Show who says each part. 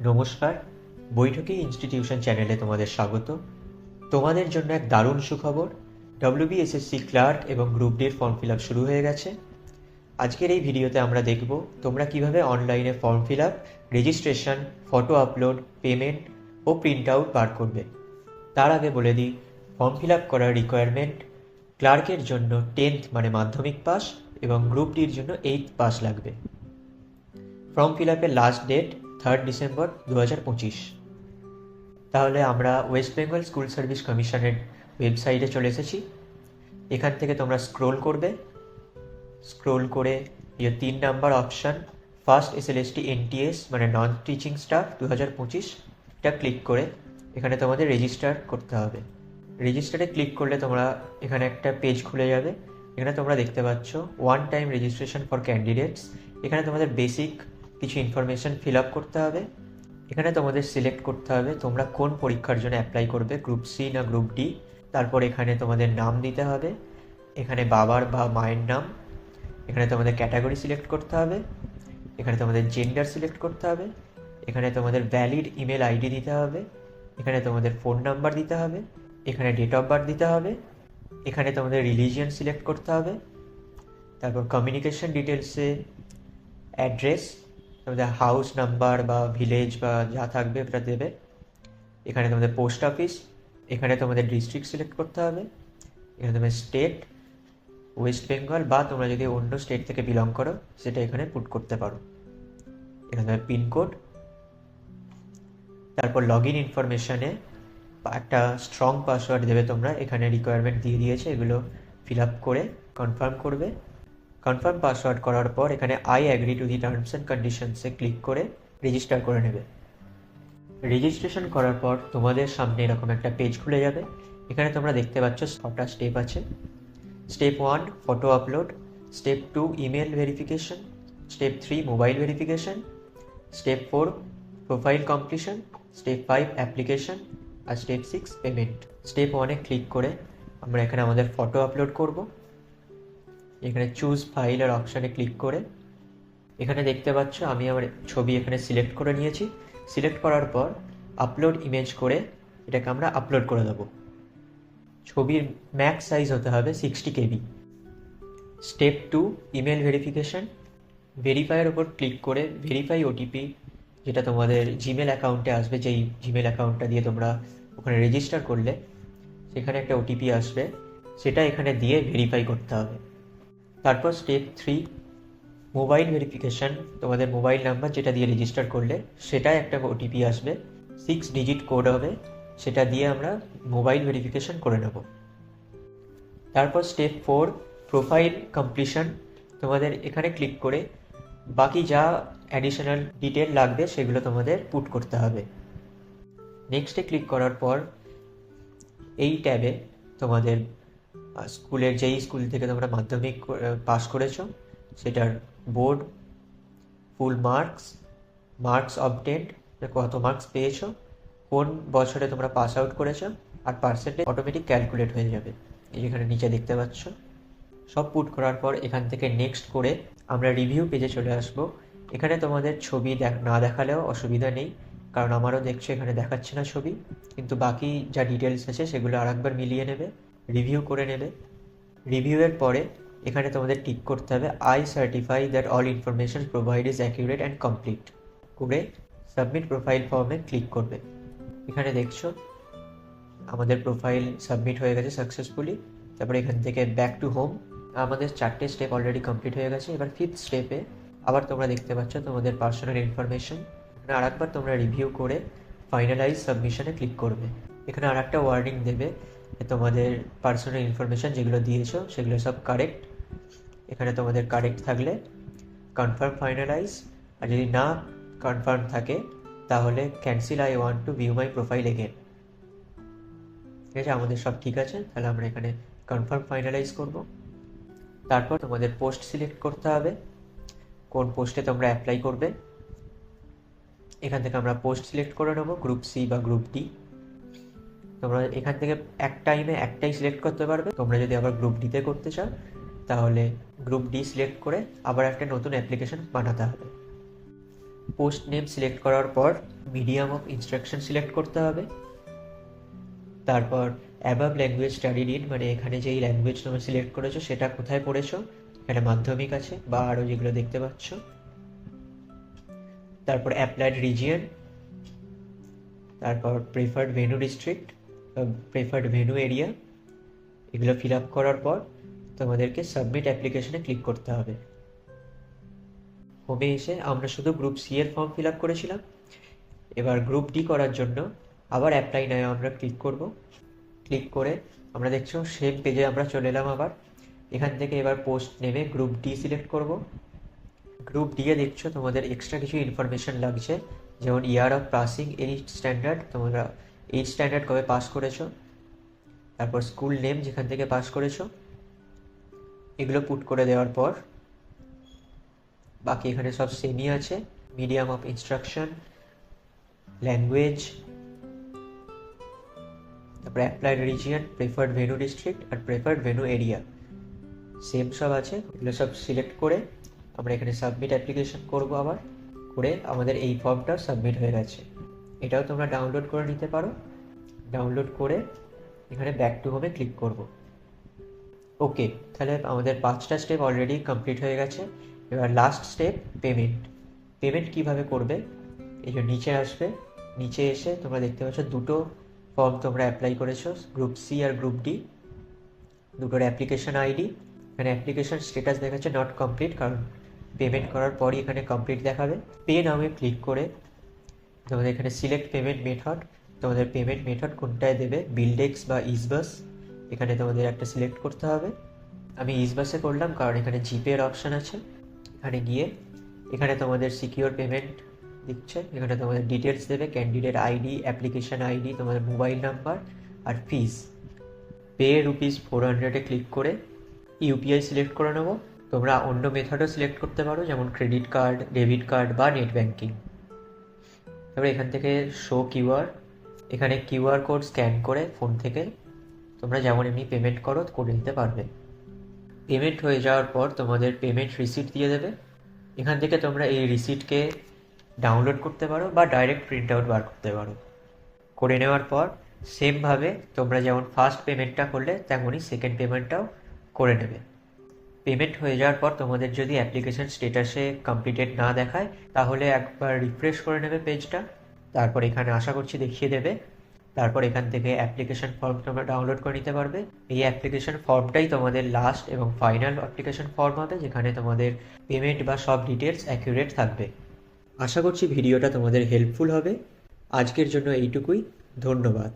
Speaker 1: নমস্কার, বৈঠকি ইনস্টিটিউশন চ্যানেলে তোমাদের স্বাগত। তোমাদের জন্য এক দারুণ সুখবর, ডব্লিউবিএসএসসি ক্লার্ক এবং গ্রুপ ডির ফর্ম ফিল আপ শুরু হয়ে গেছে। আজকের এই ভিডিওতে আমরা দেখব তোমরা কিভাবে অনলাইনে form fill up, registration, photo upload, payment ও প্রিন্ট আউট বার করবে। তার আগে বলে দিই, ফর্ম ফিল আপ করার রিকোয়ারমেন্ট ক্লার্কের জন্য 10th মানে মাধ্যমিক পাস এবং গ্রুপ ডির জন্য 8th পাস লাগবে। ফর্ম ফিল আপের লাস্ট ডেট 3rd ডিসেম্বর 2025। তাহলে আমরা ওয়েস্ট বেঙ্গল স্কুল সার্ভিস কমিশনের ওয়েবসাইটে চলে এসেছি। এখান থেকে তোমরা স্ক্রোল করে 3 number option first SLST NTS মানে নন টিচিং স্টাফ 2025 এটা ক্লিক করে এখানে তোমাদের রেজিস্টার করতে হবে। রেজিস্টারে ক্লিক করলে তোমরা এখানে একটা পেজ খুলে যাবে। এখানে তোমরা দেখতে পাচ্ছ one time registration for candidates. এখানে তোমাদের বেসিক কিছু ইনফরমেশন ফিল আপ করতে হবে। এখানে তোমাদের সিলেক্ট করতে হবে তোমরা কোন পরীক্ষার জন্য অ্যাপ্লাই করবে, গ্রুপ সি না গ্রুপ ডি। তারপর এখানে তোমাদের নাম দিতে হবে, এখানে বাবার বা মায়ের নাম, এখানে তোমাদের ক্যাটাগরি সিলেক্ট করতে হবে, এখানে তোমাদের জেন্ডার সিলেক্ট করতে হবে, এখানে তোমাদের ভ্যালিড ইমেল আইডি দিতে হবে, এখানে তোমাদের ফোন নাম্বার দিতে হবে, এখানে ডেট অফ বার্থ দিতে হবে, এখানে তোমাদের রিলিজিয়ন সিলেক্ট করতে হবে। তারপর কমিউনিকেশন ডিটেলসে অ্যাড্রেস, তোমাদের হাউস নাম্বার বা ভিলেজ বা যা থাকবে ওটা দেবে। এখানে তোমাদের পোস্ট অফিস, এখানে তোমাদের ডিস্ট্রিক্ট সিলেক্ট করতে হবে, এখানে তোমাদের স্টেট ওয়েস্ট বেঙ্গল বা তোমরা যদি অন্য স্টেট থেকে বিলং করো সেটা এখানে পুট করতে পারো। এখানে তোমাদের পিনকোড। তারপর লগ ইন ইনফরমেশানে একটা স্ট্রং পাসওয়ার্ড দেবে তোমরা, এখানে রিকোয়ারমেন্ট দিয়ে দিয়েছে, এগুলো ফিল আপ করে কনফার্ম করবে। কনফার্ম পাসওয়ার্ড করার পর এখানে I agree to the terms and কন্ডিশনসে ক্লিক করে রেজিস্টার করে নেবে। রেজিস্ট্রেশন করার পর তোমাদের সামনে এরকম একটা পেজ খুলে যাবে। এখানে তোমরা দেখতে পাচ্ছ 6টা স্টেপ আছে। Step 1 photo upload, step 2 email verification, step 3 mobile verification, step 4 profile completion, step 5 application আর স্টেপ 6 পেমেন্ট। স্টেপ 1-এ ক্লিক করে আমরা এখানে আমাদের ফটো আপলোড করব। এখানে চুজ ফাইলের অপশানে ক্লিক করে এখানে দেখতে পাচ্ছ আমি আমার ছবি এখানে সিলেক্ট করে নিয়েছি। সিলেক্ট করার পর আপলোড ইমেজ করে এটাকে আমরা আপলোড করে দেবো। ছবির ম্যাক্স সাইজ হতে হবে 60 KB। Step 2 email verification. ভেরিফাইয়ের ওপর ক্লিক করে ভেরিফাই ওটিপি, যেটা তোমাদের জিমেল অ্যাকাউন্টে আসবে, যেই জিমেল অ্যাকাউন্টটা দিয়ে তোমরা ওখানে রেজিস্টার করলে সেখানে একটা ওটিপি আসবে, সেটা এখানে দিয়ে ভেরিফাই করতে হবে। তারপর স্টেপ 3 মোবাইল ভেরিফিকেশান। তোমাদের মোবাইল নাম্বার যেটা দিয়ে রেজিস্টার করলে সেটাই একটা ওটিপি আসবে, 6 ডিজিট কোড হবে, সেটা দিয়ে আমরা মোবাইল ভেরিফিকেশান করে নেব। তারপর স্টেপ 4 প্রোফাইল কমপ্লিশন। তোমাদের এখানে ক্লিক করে বাকি যা অ্যাডিশনাল ডিটেল লাগবে সেগুলো তোমাদের পুট করতে হবে। নেক্সটে ক্লিক করার পর এই ট্যাবে তোমাদের স্কুলের যেই স্কুল থেকে তোমরা মাধ্যমিক পাস করেছো সেটার বোর্ড, ফুল মার্কস অবটেন্ড, কত মার্কস পেয়েছো, কোন বছরে তোমরা পাস আউট করেছো আর পার্সেন্টেজ অটোমেটিক ক্যালকুলেট হয়ে যাবে। এখানে নিচে দেখতে পাচ্ছ। সব পুট করার পর এখান থেকে নেক্সট করে আমরা রিভিউ পেজে চলে আসব। এখানে তোমাদের ছবি না দেখালেও অসুবিধা নেই, কারণ আমারও দেখছো এখানে দেখাচ্ছে না ছবি, কিন্তু বাকি যা ডিটেলস আছে সেগুলো আরেকবার মিলিয়ে নেবে, রিভিউ করে নেবে। রিভিউয়ের পরে এখানে তোমাদের টিক করতে হবে I certify that all information provide is accurate and complete করে সাবমিট প্রোফাইল ফর্মে ক্লিক করবে। এখানে দেখছো আমাদের প্রোফাইল সাবমিট হয়ে গেছে সাকসেসফুলি। তারপরে এখান থেকে ব্যাক টু হোম। আমাদের 4টে স্টেপ অলরেডি কমপ্লিট হয়ে গেছে। এবার 5th স্টেপে আবার তোমরা দেখতে পাচ্ছ তোমাদের পার্সোনাল ইনফরমেশন। এখানে আরেকবার তোমরা রিভিউ করে ফাইনালাইজ সাবমিশনে ক্লিক করবে। এখানে আর একটা ওয়ার্নিং দেবে তোমাদের পার্সোনাল ইনফরমেশান যেগুলো দিয়েছো সেগুলো সব কারেক্ট। এখানে তোমাদের কারেক্ট থাকলে কনফার্ম ফাইনালাইজ, আর যদি না কনফার্ম থাকে তাহলে cancel, I want to view my profile again. ঠিক আছে, আমাদের সব ঠিক আছে, তাহলে আমরা এখানে কনফার্ম ফাইনালাইজ করব। তারপর তোমাদের পোস্ট সিলেক্ট করতে হবে, কোন পোস্টে তোমরা অ্যাপ্লাই করবে। এখান থেকে আমরা পোস্ট সিলেক্ট করে নেবো, গ্রুপ সি বা গ্রুপ ডি। তোমরা এখান থেকে এক টাইমে একটাই সিলেক্ট করতে পারবে। তোমরা যদি আবার গ্রুপ ডিতে করতে চাও তাহলে গ্রুপ ডি সিলেক্ট করে আবার একটা নতুন অ্যাপ্লিকেশন বানাতে হবে। পোস্ট নেম সিলেক্ট করার পর মিডিয়াম অফ ইনস্ট্রাকশন সিলেক্ট করতে হবে। তারপর অ্যাবাভ ল্যাঙ্গুয়েজ স্টাডিড ইন, মানে এখানে যেই ল্যাঙ্গুয়েজ তোমরা সিলেক্ট করেছো সেটা কোথায় পড়েছো, এখানে মাধ্যমিক আছে বা আরও যেগুলো দেখতে পাচ্ছ। তারপর অ্যাপ্লাইড রিজিয়ন, তারপর preferred venue district, preferred venue area, এগুলো ফিল আপ করার পর তোমাদেরকে সাবমিট অ্যাপ্লিকেশনে ক্লিক করতে হবে। হোমে এসে আমরা শুধু গ্রুপ সি এর ফর্ম ফিল আপ করেছিলাম। এবার গ্রুপ ডি করার জন্য আবার অ্যাপ্লাই নাও আমরা ক্লিক করব। ক্লিক করে আমরা দেখছো সেম পেজে আমরা চলে এলাম আবার। এখান থেকে এবার পোস্ট নেমে গ্রুপ ডি সিলেক্ট করব। গ্রুপ ডি এ দেখছো তোমাদের এক্সট্রা কিছু ইনফরমেশন লাগছে, যেমন year of passing, eight standard, তোমরা এইট স্ট্যান্ডার্ড কবে পাস করেছো, তারপর স্কুল নেম যেখান থেকে পাস করেছো, এগুলো পুট করে দেওয়ার পর বাকি এখানে সব সেমই আছে। মিডিয়াম অফ ইনস্ট্রাকশন, ল্যাঙ্গুয়েজ, তারপরে applied region, preferred venue district আর প্রেফার্ড ভেন্যু এরিয়া সেম সব আছে। এগুলো সব সিলেক্ট করে আমরা এখানে সাবমিট অ্যাপ্লিকেশন করব আবার। করে আমাদের এই ফর্মটা সাবমিট হয়ে গেছে। এটাও তোমরা ডাউনলোড করে নিতে পারো। ডাউনলোড করে এখানে ব্যাক টু হোমে ক্লিক করব। ওকে, তাহলে আমাদের 5টা স্টেপ অলরেডি কমপ্লিট হয়ে গেছে। এবার লাস্ট স্টেপ পেমেন্ট। পেমেন্ট কিভাবে করবে, এই যে নিচে আসবে, নিচে এসে তোমরা দেখতে পাচ্ছ দুটো ফর্ম তোমরা অ্যাপ্লাই করেছো, গ্রুপ সি আর গ্রুপ ডি, দুটোর অ্যাপ্লিকেশন আইডি। এখানে অ্যাপ্লিকেশন স্ট্যাটাস দেখাচ্ছে নট কমপ্লিট, কারণ পেমেন্ট করার পরই এখানে কমপ্লিট দেখাবে। পে নামে ক্লিক করে তোমাদের এখানে সিলেক্ট পেমেন্ট মেথড, তোমাদের পেমেন্ট মেথড কোনটায় দেবে, বিলডেক্স বা ইসবাস, এখানে তোমাদের একটা সিলেক্ট করতে হবে। আমি ইসবাসে করলাম কারণ এখানে জিপে এর অপশান আছে। এখানে গিয়ে এখানে তোমাদের সিকিউর পেমেন্ট দিচ্ছে, এখানে তোমাদের ডিটেলস দেবে, ক্যান্ডিডেট আইডি, অ্যাপ্লিকেশন আইডি, তোমাদের মোবাইল নাম্বার আর ফিস। পে ₹400 ক্লিক করে ইউপিআই সিলেক্ট করে নেবো। তোমরা অন্য মেথডও সিলেক্ট করতে পারো, যেমন ক্রেডিট কার্ড, ডেবিট কার্ড বা নেট ব্যাঙ্কিং। তারপরে এখান থেকে শো কিউআর, এখানে কিউআর কোড স্ক্যান করে ফোন থেকে তোমরা যেমন এমনি পেমেন্ট করো করে দিতে পারবে। পেমেন্ট হয়ে যাওয়ার পর তোমাদের পেমেন্ট রিসিট দিয়ে দেবে। এখান থেকে তোমরা এই রিসিটকে ডাউনলোড করতে পারো বা ডাইরেক্ট প্রিন্ট আউট বার করতে পারো। করে নেওয়ার পর সেমভাবে তোমরা যেমন ফার্স্ট পেমেন্টটা করলে তেমনই সেকেন্ড পেমেন্টটাও করে নেবে। পেমেন্ট হয়ে যাওয়ার পর তোমাদের যদি অ্যাপ্লিকেশন স্ট্যাটাসে কমপ্লিটেড না দেখায় তাহলে একবার রিফ্রেশ করে নেবে পেজটা। তারপর এখানে আশা করছি দেখিয়ে দেবে। তারপর এখান থেকে অ্যাপ্লিকেশন ফর্ম তোমরা ডাউনলোড করে নিতে পারবে। এই অ্যাপ্লিকেশন ফর্মটাই তোমাদের লাস্ট এবং ফাইনাল অ্যাপ্লিকেশন ফর্ম হবে, যেখানে তোমাদের পেমেন্ট বা সব ডিটেলস অ্যাকিউরেট থাকবে। আশা করছি ভিডিওটা তোমাদের হেল্পফুল হবে। আজকের জন্য এইটুকুই, ধন্যবাদ।